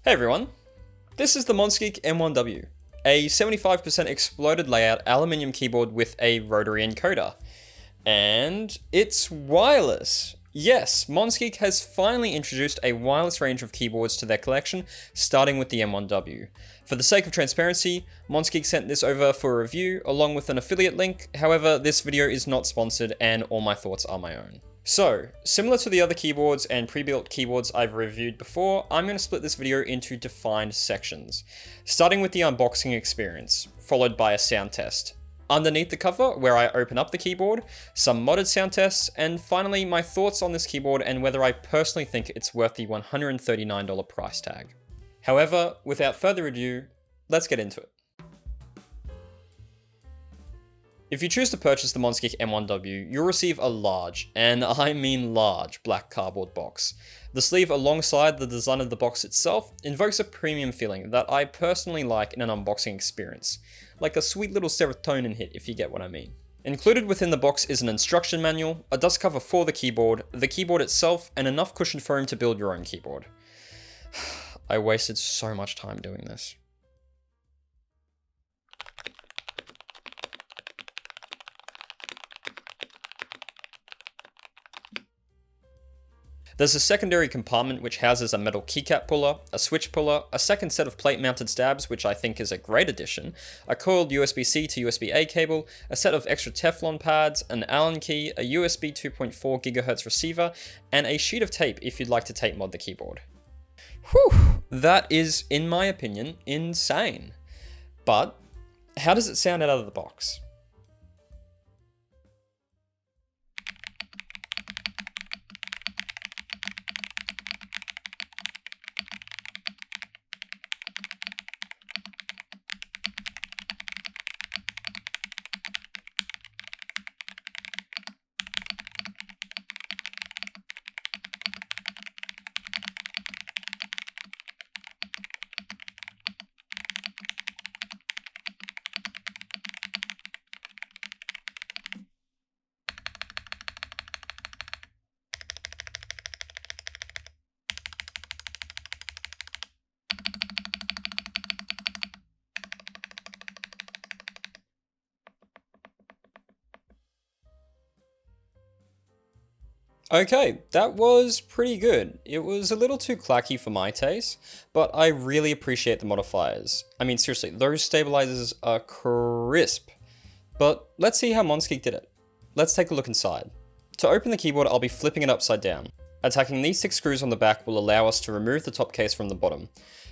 Hey everyone, this is the Monsgeek M1W, a 75% exploded layout aluminium keyboard with a rotary encoder. And it's wireless! Yes, Monsgeek has finally introduced a wireless range of keyboards to their collection, starting with the M1W. For the sake of transparency, Monsgeek sent this over for a review along with an affiliate link, however this video is not sponsored and all my thoughts are my own. So, similar to the other keyboards and pre-built keyboards I've reviewed before, I'm going to split this video into defined sections, starting with the unboxing experience, followed by a sound test. Underneath the cover, where I open up the keyboard, some modded sound tests, and finally my thoughts on this keyboard and whether I personally think it's worth the $139 price tag. However, without further ado, let's get into it. If you choose to purchase the Monsgeek M1W, you'll receive a large, and I mean large, black cardboard box. The sleeve alongside the design of the box itself invokes a premium feeling that I personally like in an unboxing experience. Like a sweet little serotonin hit, if you get what I mean. Included within the box is an instruction manual, a dust cover for the keyboard itself, and enough cushion foam to build your own keyboard. I wasted so much time doing this. There's a secondary compartment which houses a metal keycap puller, a switch puller, a second set of plate mounted stabs which I think is a great addition, a coiled USB-C to USB-A cable, a set of extra Teflon pads, an Allen key, a USB 2.4 GHz receiver, and a sheet of tape if you'd like to tape mod the keyboard. Whew, that is, in my opinion, insane. But, how does it sound out of the box? Okay, that was pretty good. It was a little too clacky for my taste, but I really appreciate the modifiers. I mean, seriously, those stabilizers are crisp. But let's see how Monsgeek did it. Let's take a look inside. To open the keyboard, I'll be flipping it upside down. Attacking these 6 screws on the back will allow us to remove the top case from the bottom.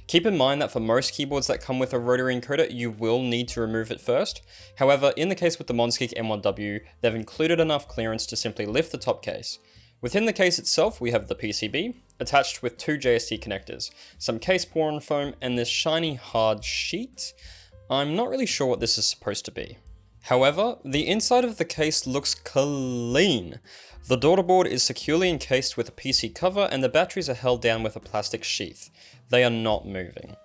Keep in mind that for most keyboards that come with a rotary encoder, you will need to remove it first. However, in the case with the Monsgeek M1W, they've included enough clearance to simply lift the top case. Within the case itself, we have the PCB, attached with 2 JST connectors, some case pouring foam, and this shiny hard sheet. I'm not really sure what this is supposed to be. However, the inside of the case looks clean. The daughterboard is securely encased with a PC cover and the batteries are held down with a plastic sheath. They are not moving.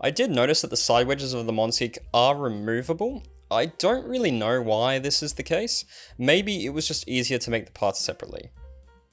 I did notice that the side wedges of the Monsgeek are removable. I don't really know why this is the case. Maybe it was just easier to make the parts separately.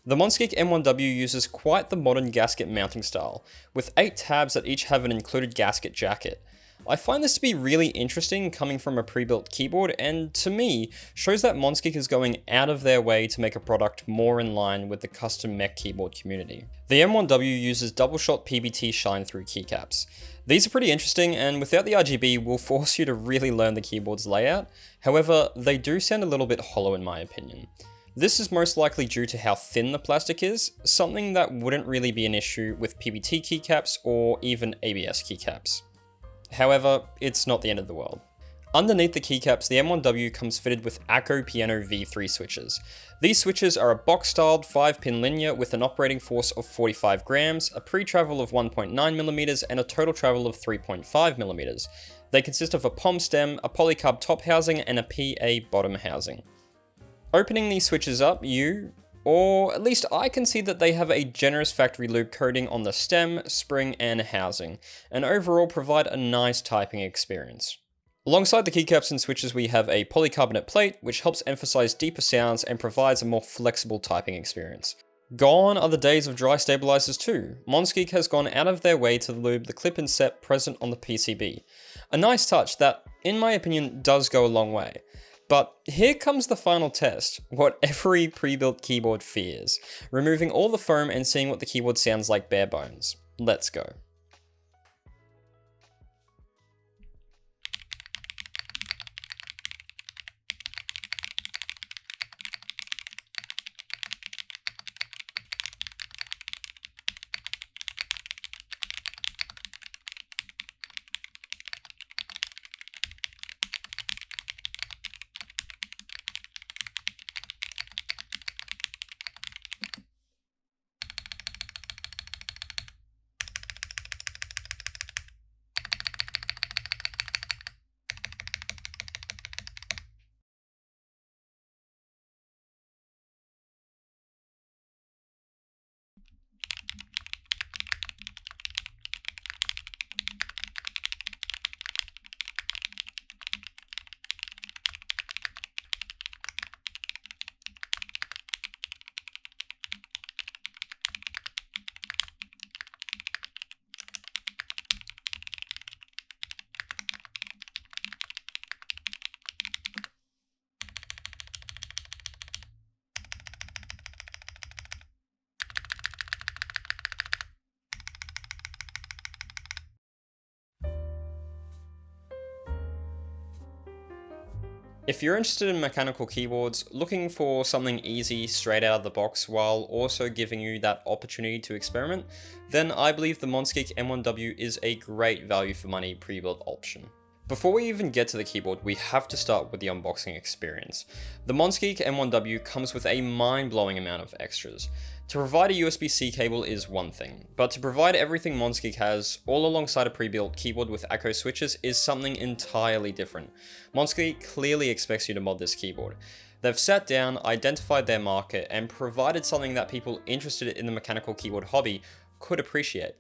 The Monsgeek M1W uses quite the modern gasket mounting style, with 8 tabs that each have an included gasket jacket. I find this to be really interesting coming from a pre-built keyboard, and to me, shows that Monsgeek is going out of their way to make a product more in line with the custom mech keyboard community. The M1W uses double-shot PBT shine-through keycaps. These are pretty interesting, and without the RGB will force you to really learn the keyboard's layout. However, they do sound a little bit hollow in my opinion. This is most likely due to how thin the plastic is, something that wouldn't really be an issue with PBT keycaps or even ABS keycaps. However, it's not the end of the world. Underneath the keycaps, the M1W comes fitted with Acco Piano V3 switches. These switches are a box-styled 5-pin linear with an operating force of 45 grams, a pre-travel of 1.9mm, and a total travel of 3.5mm. They consist of a POM stem, a polycarb top housing, and a PA bottom housing. Opening these switches up, or at least I can see that they have a generous factory lube coating on the stem, spring, and housing, and overall provide a nice typing experience. Alongside the keycaps and switches we have a polycarbonate plate, which helps emphasize deeper sounds and provides a more flexible typing experience. Gone are the days of dry stabilizers too. Monsgeek has gone out of their way to lube the clip-in set present on the PCB. A nice touch that, in my opinion, does go a long way. But here comes the final test, what every pre-built keyboard fears. Removing all the foam and seeing what the keyboard sounds like bare bones. Let's go. If you're interested in mechanical keyboards, looking for something easy straight out of the box while also giving you that opportunity to experiment, then I believe the Monsgeek M1W is a great value for money pre-built option. Before we even get to the keyboard, we have to start with the unboxing experience. The Monsgeek M1W comes with a mind-blowing amount of extras. To provide a USB-C cable is one thing, but to provide everything Monsgeek has, all alongside a pre-built keyboard with Echo switches, is something entirely different. Monsgeek clearly expects you to mod this keyboard. They've sat down, identified their market, and provided something that people interested in the mechanical keyboard hobby could appreciate.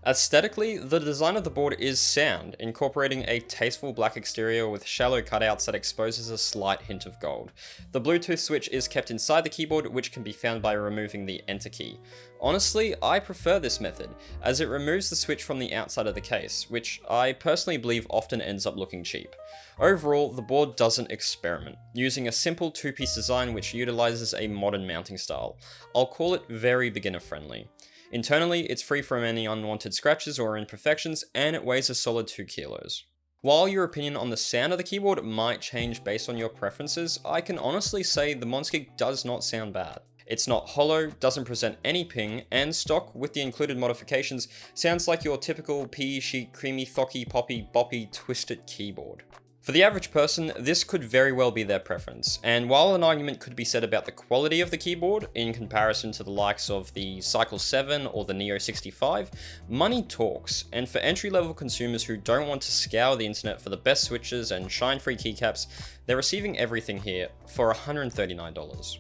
Aesthetically, the design of the board is sound, incorporating a tasteful black exterior with shallow cutouts that exposes a slight hint of gold. The Bluetooth switch is kept inside the keyboard, which can be found by removing the enter key. Honestly, I prefer this method, as it removes the switch from the outside of the case, which I personally believe often ends up looking cheap. Overall, the board doesn't experiment, using a simple two-piece design which utilizes a modern mounting style. I'll call it very beginner-friendly. Internally, it's free from any unwanted scratches or imperfections, and it weighs a solid 2 kilos. While your opinion on the sound of the keyboard might change based on your preferences, I can honestly say the Monsgeek does not sound bad. It's not hollow, doesn't present any ping, and stock, with the included modifications, sounds like your typical pea chic, creamy, thocky, poppy, boppy, twisted keyboard. For the average person, this could very well be their preference, and while an argument could be said about the quality of the keyboard in comparison to the likes of the Cycle 7 or the Neo 65, money talks, and for entry-level consumers who don't want to scour the internet for the best switches and shine-free keycaps, they're receiving everything here for $139.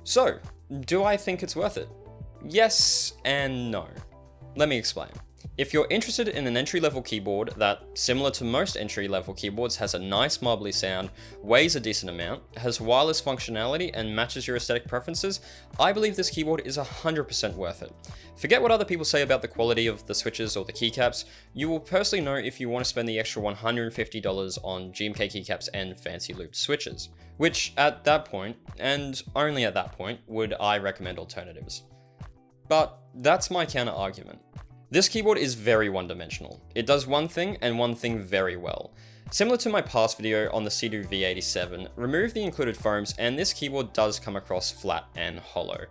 So, do I think it's worth it? Yes and no. Let me explain. If you're interested in an entry-level keyboard that, similar to most entry-level keyboards, has a nice marbly sound, weighs a decent amount, has wireless functionality, and matches your aesthetic preferences, I believe this keyboard is 100% worth it. Forget what other people say about the quality of the switches or the keycaps, you will personally know if you want to spend the extra $150 on GMK keycaps and fancy looped switches. Which, at that point, and only at that point, would I recommend alternatives. But that's my counter-argument. This keyboard is very one-dimensional. It does one thing and one thing very well. Similar to my past video on the Cedu V87, remove the included foams and this keyboard does come across flat and hollow.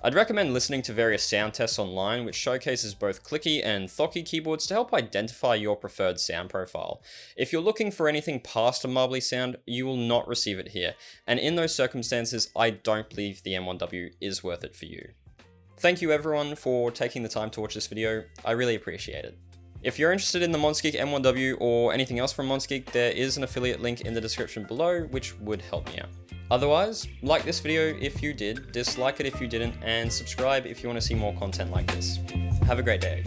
I'd recommend listening to various sound tests online which showcases both clicky and thocky keyboards to help identify your preferred sound profile. If you're looking for anything past a marbly sound, you will not receive it here, and in those circumstances, I don't believe the M1W is worth it for you. Thank you everyone for taking the time to watch this video, I really appreciate it. If you're interested in the Monsgeek M1W or anything else from Monsgeek, there is an affiliate link in the description below which would help me out. Otherwise, like this video if you did, dislike it if you didn't, and subscribe if you want to see more content like this. Have a great day.